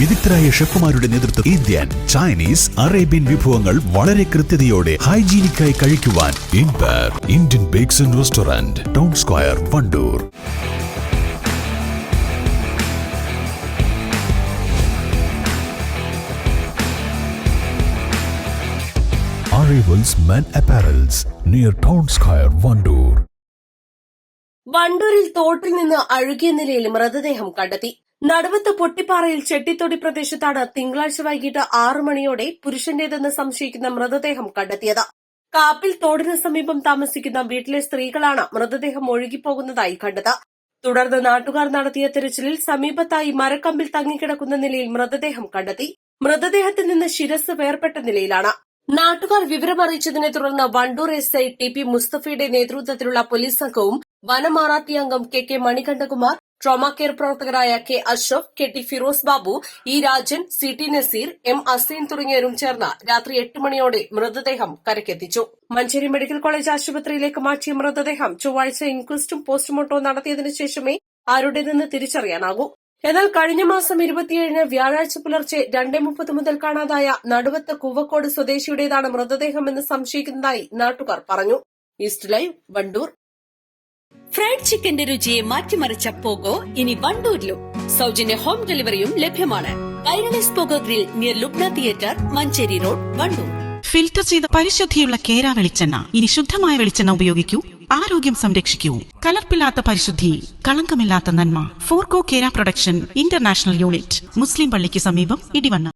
വിദഗ്ധരായ ഷെഫുമാരുടെ നേതൃത്വം Indian, Chinese, Arabian വിഭവങ്ങൾ വളരെ കൃത്യതയോടെ ഹൈജീനിക്കായി കഴിക്കുവാൻ Empire Indian bakes and restaurant, town square, Vandoor. Arrivals Men Apparels near Town Square, Vandoor. വണ്ടൂരിൽ തോട്ടിൽ നിന്ന് അഴുകിയ നിലയിൽ മൃതദേഹം കണ്ടെത്തി. നടുവത്ത് പൊട്ടിപ്പാറയിൽ ചെട്ടിത്തൊടി പ്രദേശത്താണ് തിങ്കളാഴ്ച വൈകിട്ട് 6 മണിയോടെ പുരുഷന്റേതെന്ന് സംശയിക്കുന്ന മൃതദേഹം കണ്ടെത്തിയത്. കാപ്പിൽ തോടിന് സമീപം താമസിക്കുന്ന വീട്ടിലെ സ്ത്രീകളാണ് മൃതദേഹം ഒഴുകിപ്പോകുന്നതായി കണ്ടത്. തുടർന്ന് നാട്ടുകാർ നടത്തിയ തിരച്ചിലിൽ സമീപത്തായി മരക്കമ്പിൽ തങ്ങിക്കിടക്കുന്ന നിലയിൽ മൃതദേഹം കണ്ടെത്തി. മൃതദേഹത്തിൽ നിന്ന് ശിരസ് വേർപെട്ട നിലയിലാണ്. നാട്ടുകാർ വിവരമറിയിച്ചതിനെ തുടർന്ന് വണ്ടൂർ എസ്ഐ ടി പി മുസ്തഫയുടെ നേതൃത്വത്തിലുള്ള പോലീസ് സംഘവും വനമാറാത്തി അംഗം കെ മണികണ്ഠകുമാർ, ട്രോമാ കെയർ പ്രവർത്തകരായ K Ashraf, K T Firoz Babu, E Rajan, C T Naseer, M Aseen തുടങ്ങിയവരും ചേർന്ന് രാത്രി 8 മണിയോടെ മൃതദേഹം കരക്കെത്തിച്ചു. മഞ്ചേരി മെഡിക്കൽ കോളേജ് ആശുപത്രിയിലേക്ക് മാറ്റിയ മൃതദേഹം ചൊവ്വാഴ്ച ഇൻക്വസ്റ്റും പോസ്റ്റ്മോർട്ടവും നടത്തിയതിനു ശേഷമേ ആരുടേതെന്ന് തിരിച്ചറിയാനാകൂ. എന്നാൽ കഴിഞ്ഞ മാസം 27-ന് വ്യാഴാഴ്ച പുലർച്ചെ 2:30 മുതൽ കാണാതായ നടുവത്ത് കൂവക്കോട് സ്വദേശിയുടേതാണ് മൃതദേഹമെന്ന് സംശയിക്കുന്നതായി നാട്ടുകാർ പറഞ്ഞു. East live, Wandoor. ഫ്രൈഡ് ചിക്കന്റെ രുചിയെ മാറ്റിമറിച്ച പോഗോ ഇനി വണ്ടൂരിലും. സൗജന്യ ഹോം ഡെലിവറിയും ലഭ്യമാണ്. Kairali's Pogo grill near Lubna theatre, Manjeri road, Vandoor. Filter ചെയ്ത പരിശുദ്ധിയുള്ള കേര വെളിച്ചെണ്ണ. ഇനി ശുദ്ധമായ വെളിച്ചെണ്ണ ഉപയോഗിക്കൂ, ആരോഗ്യം സംരക്ഷിക്കൂ. കലർപ്പില്ലാത്ത പരിശുദ്ധി, കളങ്കമില്ലാത്ത നന്മ. ഫോർകോ കേര പ്രൊഡക്ഷൻ ഇന്റർനാഷണൽ യൂണിറ്റ്, മുസ്ലിം പള്ളിക്ക് സമീപം, ഇടിവണ്ണ.